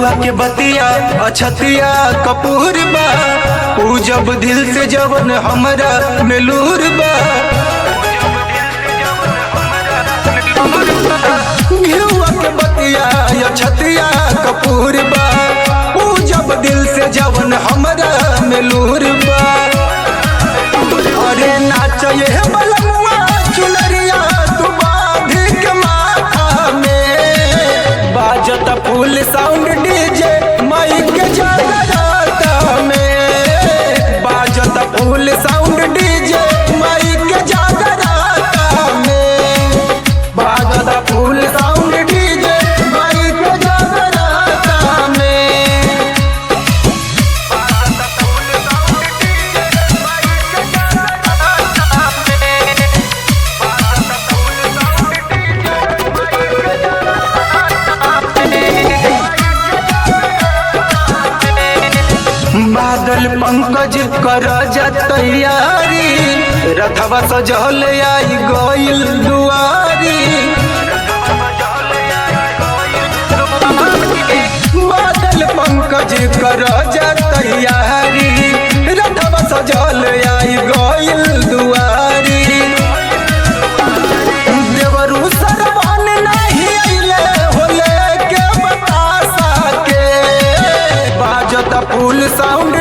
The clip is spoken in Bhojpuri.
निहुआ के बतिया अछतिया कपूर बा ऊ जब दिल से जवन हमरा मेलूर बा। निहुआ के बतिया अछतिया कपूर बा ऊ जब दिल से जवन हमरा मेलूर बा। अरे नाचे बलमुआ चुनरिया तू बांध के माथा में बाजता फुल साउंड डीजे माइक के जगराता में बाजता फुल साउंड डीजे माइक के जगराता में बाजता फुल साउंड डीजे माइक के जगराता में। बादल पंकज कर जा तैयारी रथवा सजल आई गइल दुआरी। बादल पंकज कर जा तैयारी रथवा सजल आई गइल दुआरी। देवरू सरवन नहीं अइले होले के बतासा के बाजता फुल साउंड